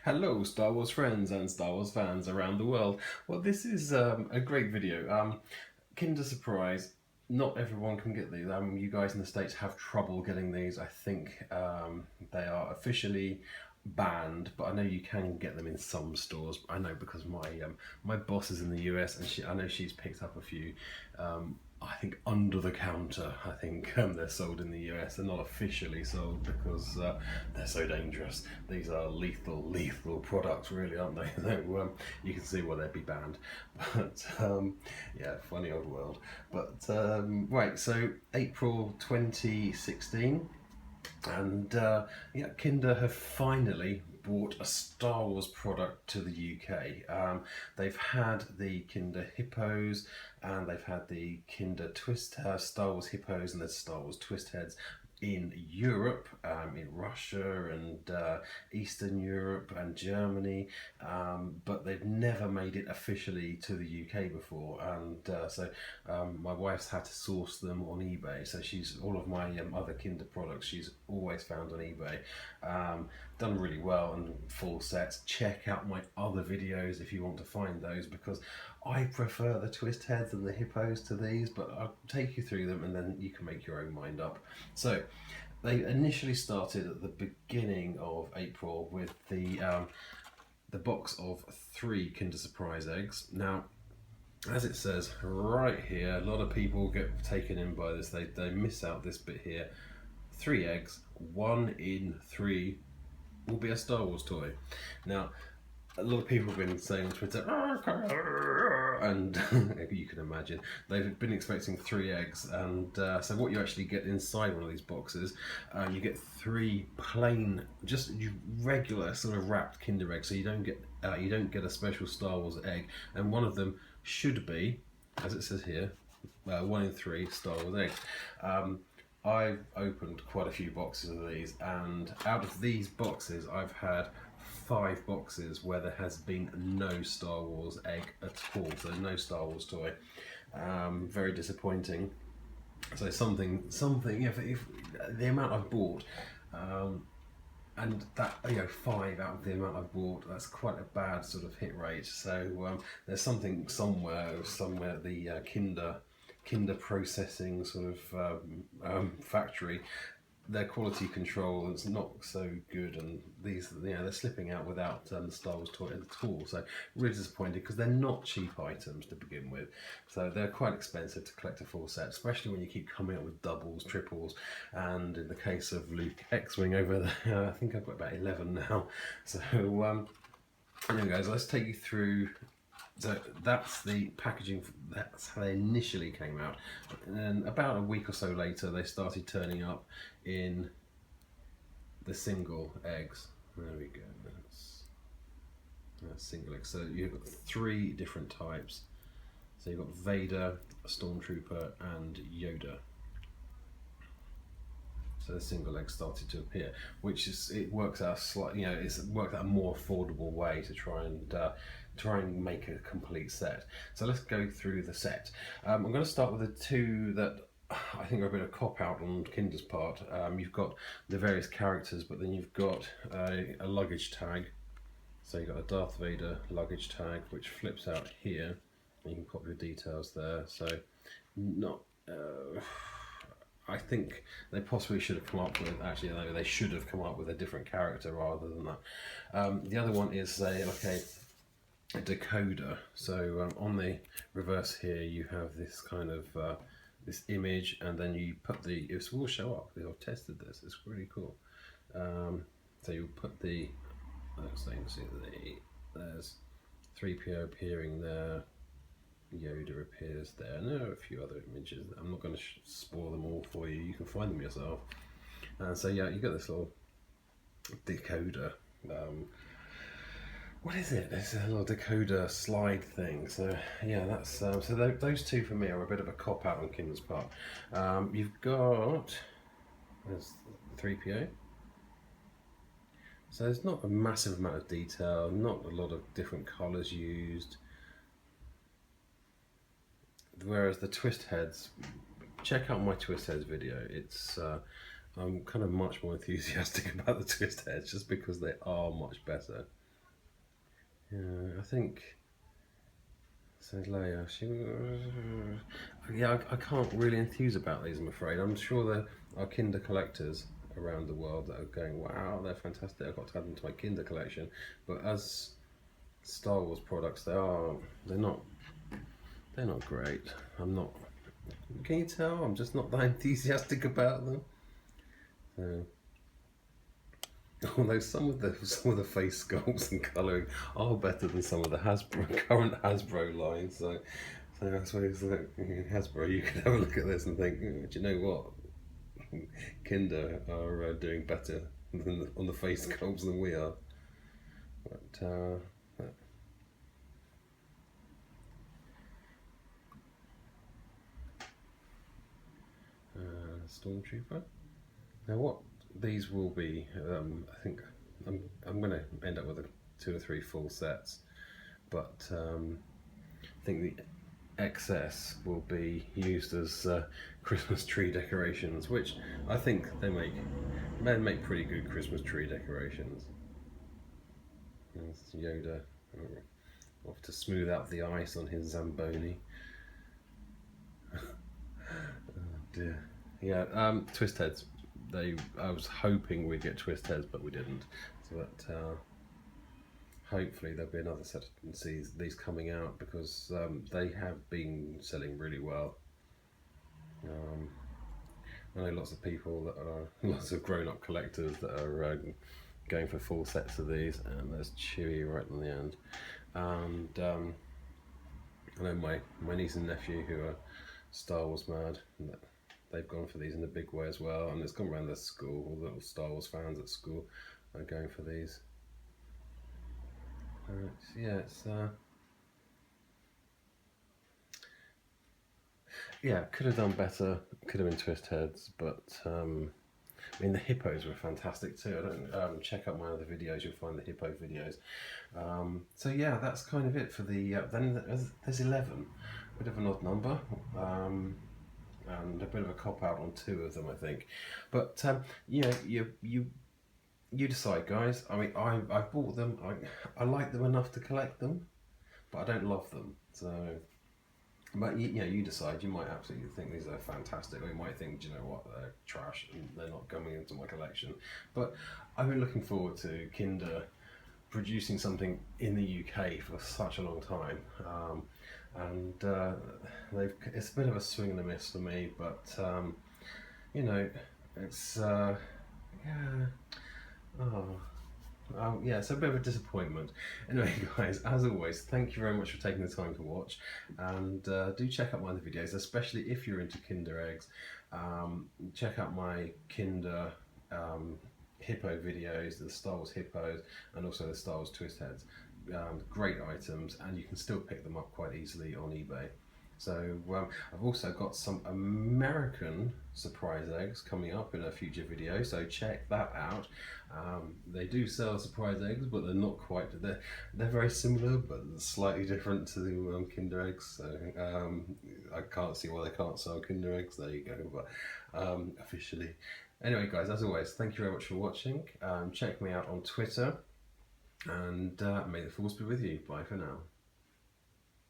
Hello, Star Wars friends and Star Wars fans around the world. Well, this is a great video. Kinder Surprise. Not everyone can get these. You guys in the States have trouble getting these. I think they are officially banned, but I know you can get them in some stores. I know because my boss is in the US, and I know she's picked up a few. I think under the counter. I think they're sold in the US. They're not officially sold because they're so dangerous. These are lethal products, really, aren't they? So, you can see why they'd be banned. But yeah, funny old world. But right, so April 2016. And yeah, Kinder have finally brought a Star Wars product to the UK. They've had the Kinder Hippos, and they've had the Kinder Twist Star Wars Hippos and the Star Wars Twist Heads in Europe, in Russia and Eastern Europe and Germany, but they've never made it officially to the UK before. And so my wife's had to source them on eBay. So she's all of my other Kinder products she's always found on eBay. Done really well and full sets. Check out my other videos if you want to find those, because I prefer the twist heads and the hippos to these, but I'll take you through them and then you can make your own mind up. So they initially started at the beginning of April with the box of 3 Kinder Surprise eggs. Now, as it says right here, a lot of people get taken in by this. They miss out this bit here. 3 eggs, 1 in 3 will be a Star Wars toy. Now, a lot of people have been saying on Twitter, and you can imagine, they've been expecting 3 eggs. And so what you actually get inside one of these boxes, you get 3 plain, just regular sort of wrapped Kinder eggs. So you don't get a special Star Wars egg, and one of them should be, as it says here, 1 in 3 Star Wars eggs. I've opened quite a few boxes of these, and out of these boxes I've had 5 boxes where there has been no Star Wars egg at all, so no Star Wars toy. Very disappointing. So something if the amount I've bought, and that, 5 out of the amount I've bought, that's quite a bad sort of hit rate. So there's something somewhere the Kinder processing sort of factory, their quality control is not so good, and these, they're slipping out without the Star Wars toy at all. So really disappointed, because they're not cheap items to begin with. So they're quite expensive to collect a full set, especially when you keep coming up with doubles, triples, and in the case of Luke X-Wing over there, I think I've got about 11 now. So anyway guys, let's take you through. So that's the packaging, that's how they initially came out. And then about a week or so later, they started turning up in the single eggs. There we go, that's single eggs. So you've got 3 different types. So you've got Vader, Stormtrooper, and Yoda. So the single egg started to appear, which is, it works out slightly, it's worked out a more affordable way to try and make a complete set. So let's go through the set. I'm going to start with the 2 that I think are a bit of a cop out on Kinder's part. You've got the various characters, but then you've got a luggage tag. So you've got a Darth Vader luggage tag, which flips out here. You can pop your details there. So not. I think they possibly should have come up with, actually no, they should have come up with a different character rather than that. The other one is a decoder. So on the reverse here you have this kind of this image, and then you put it will show up because I've tested this, it's really cool. So you put the, so you can see there's 3PO appearing there, Yoda appears there, and there are a few other images. I'm not going to spoil them all for you, you can find them yourself. And so yeah, you got this little decoder. What is it? It's a little decoder slide thing. So yeah, that's so those 2 for me are a bit of a cop out on Kinder's part. You've got, there's 3PO. So there's not a massive amount of detail, not a lot of different colours used. Whereas the twist heads, check out my twist heads video. It's I'm kind of much more enthusiastic about the twist heads just because they are much better. Yeah, I think so. Leia, yeah, I can't really enthuse about these. I'm afraid. I'm sure there are Kinder collectors around the world that are going, "Wow, they're fantastic! I've got to add them to my Kinder collection." But as Star Wars products, they're not they're not great. I'm not. Can you tell? I'm just not that enthusiastic about them. So, although some of the face sculpts and colouring are better than some of the current Hasbro lines. So I suppose that Hasbro, you could have a look at this and think, do you know what? Kinder are doing better on the face sculpts than we are. But Stormtrooper. Now, what these will be, I think I'm going to end up with 2 or 3 full sets, but I think the excess will be used as Christmas tree decorations, which I think they make pretty good Christmas tree decorations. There's Yoda off to smooth out the ice on his Zamboni. Oh dear. Yeah, twist heads. I was hoping we'd get twist heads, but we didn't. But hopefully there'll be another set of these coming out, because they have been selling really well. I know lots of people that are lots of grown-up collectors that are going for full sets of these, and there's Chewie right in the end. And I know my niece and nephew who are Star Wars mad, they've gone for these in a big way as well, and it's gone around their school. All the little Star Wars fans at school are going for these. Yeah, could have done better. Could have been twist heads, but I mean the hippos were fantastic too. I don't check out my other videos. You'll find the hippo videos. So yeah, that's kind of it for the. Then there's 11, a bit of an odd number. And a bit of a cop out on 2 of them, I think. But yeah, you decide, guys. I mean, I bought them. I like them enough to collect them, but I don't love them. So, but you decide. You might absolutely think these are fantastic, or you might think, do you know what, they're trash and they're not coming into my collection. But I've been looking forward to Kinder producing something in the UK for such a long time. And it's a bit of a swing and a miss for me, but it's yeah, yeah, it's a bit of a disappointment. Anyway, guys, as always, thank you very much for taking the time to watch, and do check out my other videos, especially if you're into Kinder eggs. Check out my Kinder hippo videos, the Star Wars hippos, and also the Star Wars twist heads. Great items, and you can still pick them up quite easily on eBay. So I've also got some American surprise eggs coming up in a future video, so check that out. They do sell surprise eggs, but they're not quite, they're very similar but slightly different to the Kinder eggs, so I can't see why they can't sell Kinder eggs. There you go. But officially, anyway guys, as always, thank you very much for watching. Check me out on Twitter, and may the force be with you. Bye for now.